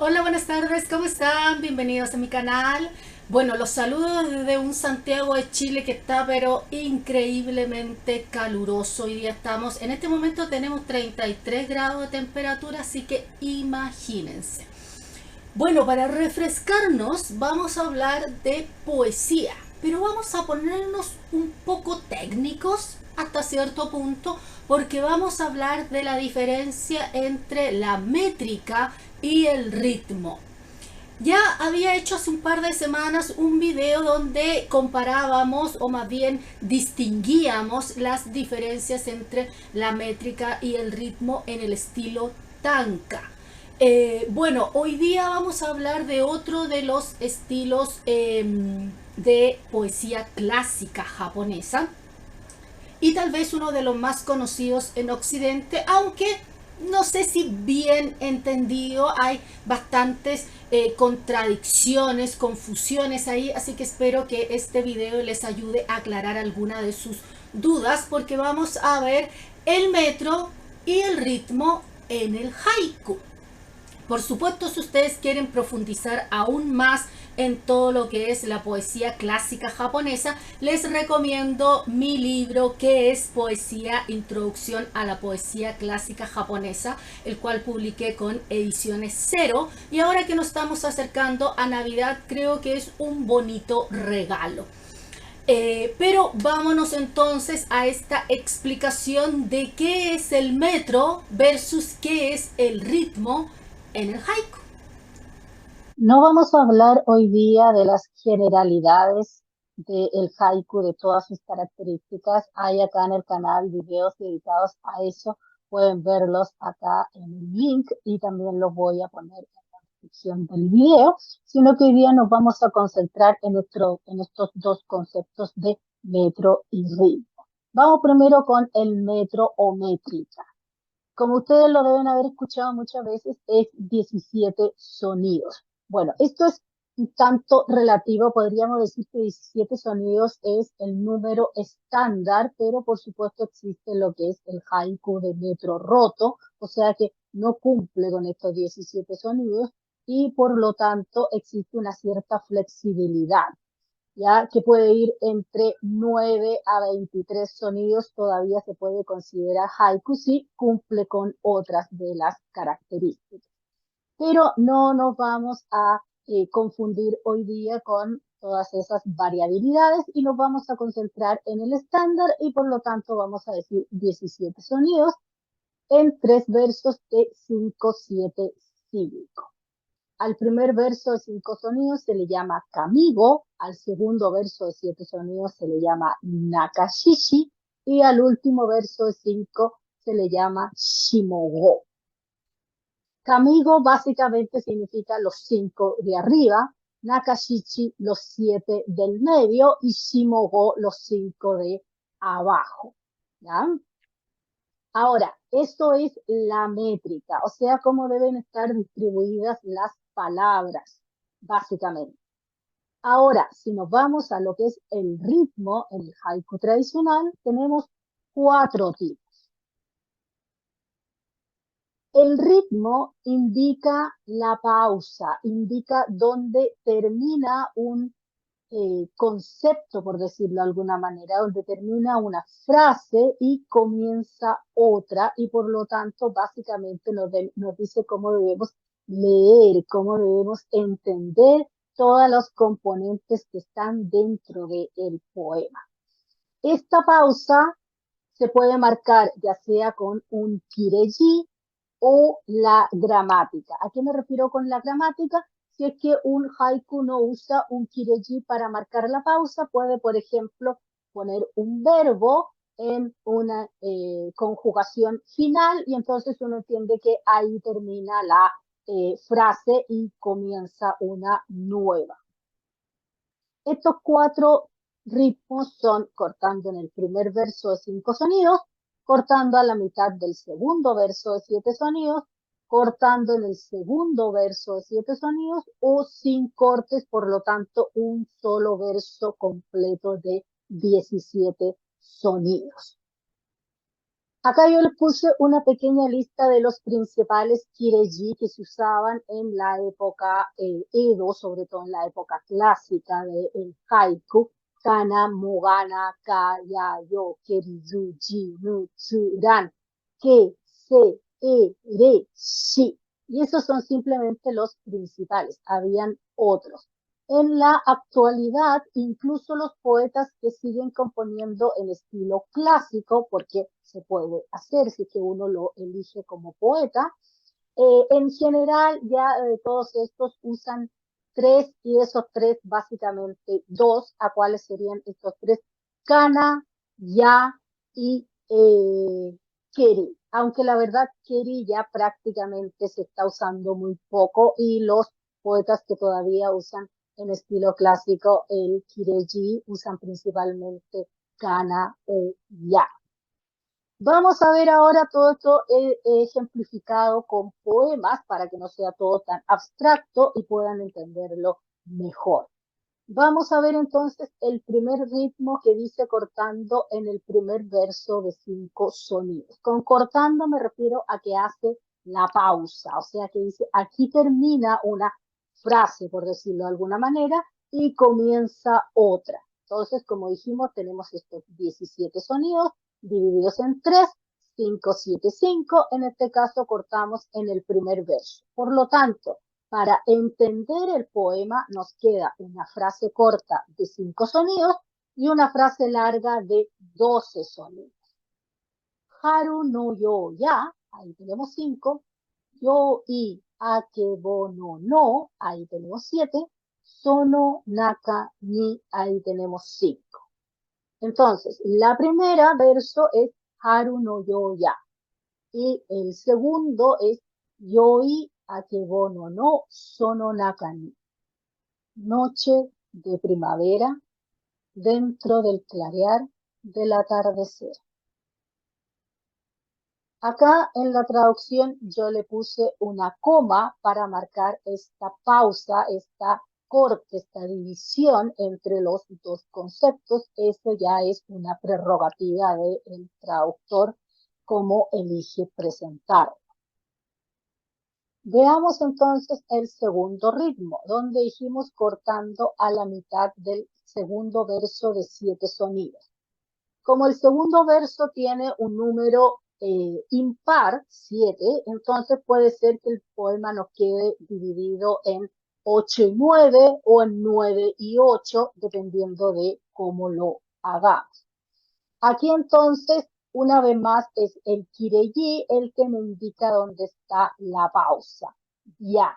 Hola, buenas tardes, ¿cómo están? Bienvenidos a mi canal. Bueno, los saludo desde un Santiago de Chile que está pero increíblemente caluroso. Hoy día estamos, en este momento tenemos 33 grados de temperatura, así que imagínense. Bueno, para refrescarnos vamos a hablar de poesía, pero vamos a ponernos un poco técnicos hasta cierto punto porque vamos a hablar de la diferencia entre la métrica y el ritmo. Ya había hecho hace un par de semanas un video donde comparábamos o más bien distinguíamos las diferencias entre la métrica y el ritmo en el estilo tanka. Bueno, hoy día vamos a hablar de otro de los estilos de poesía clásica japonesa y tal vez uno de los más conocidos en Occidente, aunque no sé si bien entendido, hay bastantes contradicciones, confusiones ahí, así que espero que este video les ayude a aclarar alguna de sus dudas, porque vamos a ver el metro y el ritmo en el haiku. Por supuesto, si ustedes quieren profundizar aún más en todo lo que es la poesía clásica japonesa, les recomiendo mi libro que es Poesía, Introducción a la Poesía Clásica Japonesa, el cual publiqué con Ediciones Cero. Y ahora que nos estamos acercando a Navidad, creo que es un bonito regalo. Pero vámonos entonces a esta explicación de qué es el metro versus qué es el ritmo en el haiku. No vamos a hablar hoy día de las generalidades del haiku, de todas sus características. Hay acá en el canal videos dedicados a eso. Pueden verlos acá en el link y también los voy a poner en la descripción del video, sino que hoy día nos vamos a concentrar en estos dos conceptos de metro y ritmo. Vamos primero con el metro o métrica. Como ustedes lo deben haber escuchado muchas veces, es 17 sonidos. Bueno, esto es un tanto relativo, podríamos decir que 17 sonidos es el número estándar, pero por supuesto existe lo que es el haiku de metro roto, o sea que no cumple con estos 17 sonidos y por lo tanto existe una cierta flexibilidad, ya que puede ir entre 9 a 23 sonidos, todavía se puede considerar haiku si cumple con otras de las características. Pero no nos vamos a confundir hoy día con todas esas variabilidades y nos vamos a concentrar en el estándar y por lo tanto vamos a decir 17 sonidos en tres versos de 5-7 sílabos. Al primer verso de 5 sonidos se le llama kamigo, al segundo verso de 7 sonidos se le llama nakashishi y al último verso de 5 se le llama shimogo. Kamigo básicamente significa los 5 de arriba, nakashishi los 7 del medio y shimogo los 5 de abajo. ¿Ya? Ahora, esto es la métrica, o sea, cómo deben estar distribuidas las palabras, básicamente. Ahora, si nos vamos a lo que es el ritmo, en el haiku tradicional, tenemos cuatro tipos. El ritmo indica la pausa, indica dónde termina un concepto, por decirlo de alguna manera, donde termina una frase y comienza otra, y por lo tanto, básicamente nos dice cómo debemos leer, cómo debemos entender todos los componentes que están dentro del poema. Esta pausa se puede marcar ya sea con un kireji o la gramática. ¿A qué me refiero con la gramática? Si es que un haiku no usa un kireji para marcar la pausa, puede, por ejemplo, poner un verbo en una conjugación final y entonces uno entiende que ahí termina la frase y comienza una nueva. Estos cuatro ritmos son cortando en el primer verso de 5 sonidos, cortando a la mitad del segundo verso de 7 sonidos, cortando en el segundo verso de 7 sonidos o sin cortes, por lo tanto un solo verso completo de 17 sonidos. Acá yo les puse una pequeña lista de los principales kireji que se usaban en la época Edo, sobre todo en la época clásica del haiku. Kana, Mogana, Ka, Yayo, Kerizu, Ji, Nu, Tsu, Ran, Ke, Se, Re, Shi. Y esos son simplemente los principales. Habían otros. En la actualidad, incluso los poetas que siguen componiendo en estilo clásico, porque se puede hacer si que uno lo elige como poeta, en general ya todos estos usan tres y de esos tres básicamente dos, a cuáles serían estos tres, Kana, Ya y Keri. Aunque la verdad Keri ya prácticamente se está usando muy poco y los poetas que todavía usan en estilo clásico el Kireji usan principalmente Kana o Ya. Vamos a ver ahora todo esto ejemplificado con poemas para que no sea todo tan abstracto y puedan entenderlo mejor. Vamos a ver entonces el primer ritmo que dice cortando en el primer verso de 5 sonidos. Con cortando me refiero a que hace la pausa, o sea que dice aquí termina una frase, por decirlo de alguna manera, y comienza otra. Entonces, como dijimos, tenemos estos 17 sonidos divididos en 3, 5, 7, 5. En este caso cortamos en el primer verso. Por lo tanto, para entender el poema nos queda una frase corta de 5 sonidos y una frase larga de 12 sonidos. Haru no yo ya, ahí tenemos 5. Yo y akebono no, ahí tenemos 7. Sono naka ni, ahí tenemos 5. Entonces, la primera verso es Haru no yo ya. Y el segundo es Yoi akebono no sono naka ni. Noche de primavera dentro del clarear del atardecer. Acá en la traducción yo le puse una coma para marcar esta pausa, esta corte, esta división entre los dos conceptos. Eso ya es una prerrogativa del traductor, cómo elige presentar. Veamos entonces el segundo ritmo, donde dijimos cortando a la mitad del segundo verso de 7 sonidos. Como el segundo verso tiene un número impar, 7, entonces puede ser que el poema nos quede dividido en 8 y 9 o en 9 y 8, dependiendo de cómo lo hagamos. Aquí entonces, una vez más, es el kireji el que me indica dónde está la pausa. Ya.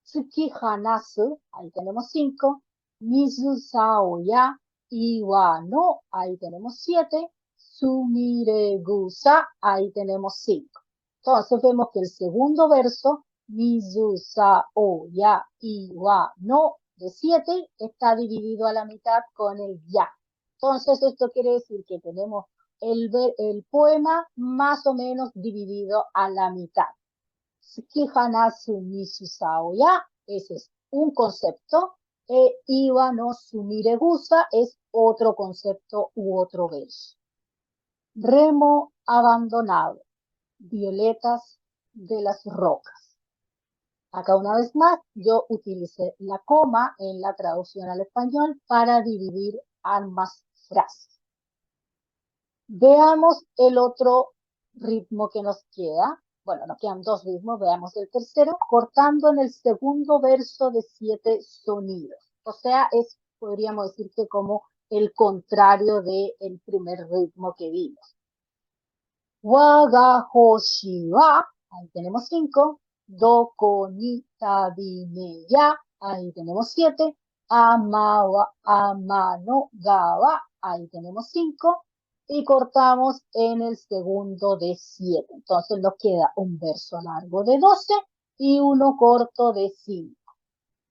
Tsuki hanasu, ahí tenemos 5. Mizu sao ya, iwa no, ahí tenemos 7. Sumire gusa, ahí tenemos 5. Entonces vemos que el segundo verso, Mizu sao ya, iwa no, de 7, está dividido a la mitad con el ya. Entonces esto quiere decir que tenemos el poema más o menos dividido a la mitad. Tsukihanasu ni susao ya, ese es un concepto. Iwa no sumiregusa es otro concepto u otro verso. Remo abandonado, violetas de las rocas. Acá una vez más yo utilicé la coma en la traducción al español para dividir ambas frases. Veamos el otro ritmo que nos queda. Bueno, nos quedan dos ritmos, veamos el tercero, cortando en el segundo verso de 7 sonidos. O sea, podríamos decir que como el contrario del primer ritmo que vimos. Waga hoshi wa, ahí tenemos 5. Doko ni tabine ya, ahí tenemos 7. Ama wa ama no ga wa, ahí tenemos 5. Y cortamos en el segundo de 7. Entonces nos queda un verso largo de 12 y uno corto de 5.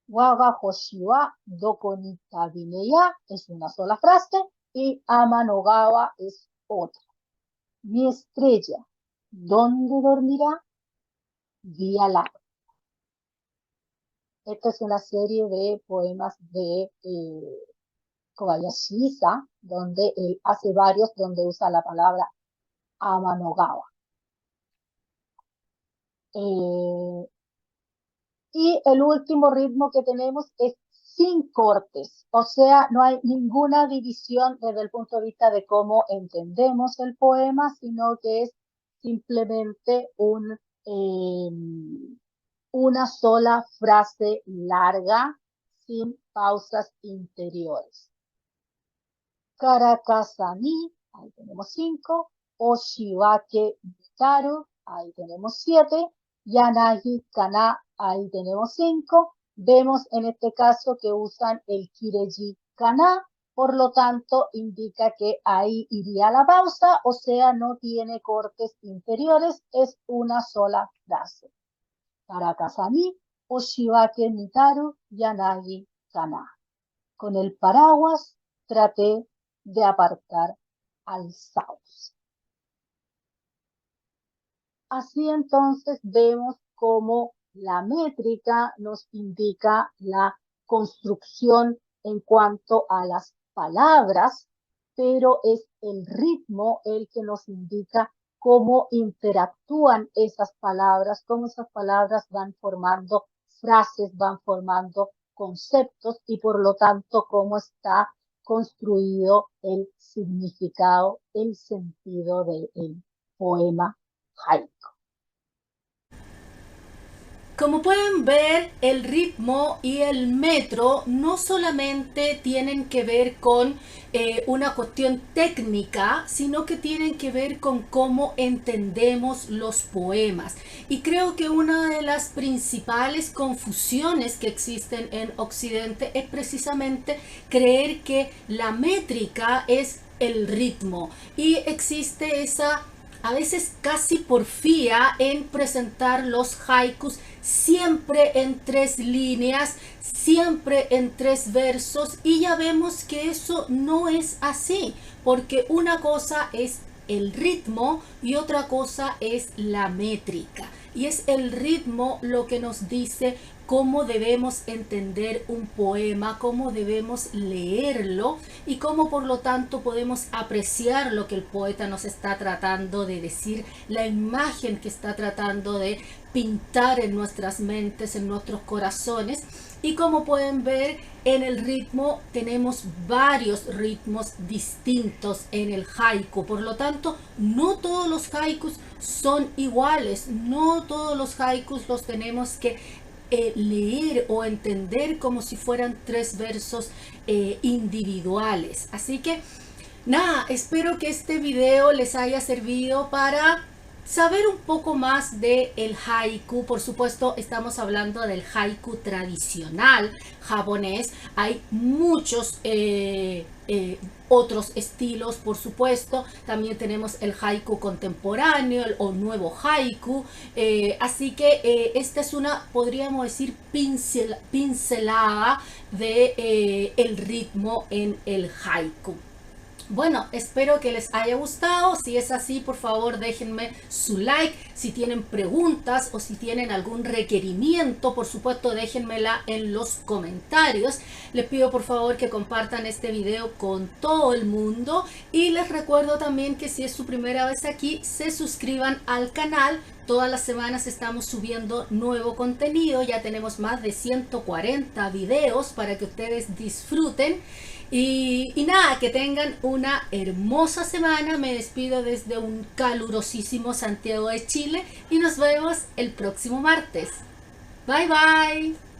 Waga hoshi wa doko ni tabine ya es una sola frase y ama no ga wa es otra. Mi estrella, ¿dónde dormirá? Día largo. Esta es una serie de poemas de Kobayashi-sa, donde él hace varios donde usa la palabra Amanogawa. Y el último ritmo que tenemos es sin cortes, o sea, no hay ninguna división desde el punto de vista de cómo entendemos el poema, sino que es simplemente una sola frase larga, sin pausas interiores. Karakasa ni, ahí tenemos 5. Oshiwake Mitaru, ahí tenemos 7. Yanagi Kana, ahí tenemos 5. Vemos en este caso que usan el Kireji Kana, por lo tanto indica que ahí iría la pausa, o sea, no tiene cortes interiores, es una sola frase. Karakasa ni, Oshiwake Mitaru, Yanagi Kana. Con el paraguas traté de apartar al sauce. Así entonces vemos cómo la métrica nos indica la construcción en cuanto a las palabras, pero es el ritmo el que nos indica cómo interactúan esas palabras, cómo esas palabras van formando frases, van formando conceptos y por lo tanto cómo está construido el significado, el sentido del poema haiku. Como pueden ver, el ritmo y el metro no solamente tienen que ver con una cuestión técnica, sino que tienen que ver con cómo entendemos los poemas. Y creo que una de las principales confusiones que existen en Occidente es precisamente creer que la métrica es el ritmo. Y existe esa a veces casi porfía en presentar los haikus siempre en 3 líneas, siempre en 3 versos, y ya vemos que eso no es así, porque una cosa es el ritmo y otra cosa es la métrica. Y es el ritmo lo que nos dice cómo debemos entender un poema, cómo debemos leerlo y cómo por lo tanto podemos apreciar lo que el poeta nos está tratando de decir, la imagen que está tratando de pintar en nuestras mentes, en nuestros corazones. Y como pueden ver, en el ritmo tenemos varios ritmos distintos en el haiku. Por lo tanto, no todos los haikus son iguales. No todos los haikus los tenemos que leer o entender como si fueran 3 versos individuales. Así que nada, espero que este video les haya servido para saber un poco más de el haiku. Por supuesto, estamos hablando del haiku tradicional japonés. Hay muchos otros estilos, por supuesto. También tenemos el haiku contemporáneo o nuevo haiku. Así que esta es una, podríamos decir, pincelada de el ritmo en el haiku. Bueno, espero que les haya gustado. Si es así, por favor déjenme su like. Si tienen preguntas o si tienen algún requerimiento, por supuesto déjenmela en los comentarios. Les pido por favor que compartan este video con todo el mundo. Y les recuerdo también que si es su primera vez aquí, se suscriban al canal. Todas las semanas estamos subiendo nuevo contenido. Ya tenemos más de 140 videos para que ustedes disfruten. Y nada, que tengan una hermosa semana. Me despido desde un calurosísimo Santiago de Chile y nos vemos el próximo martes. Bye bye.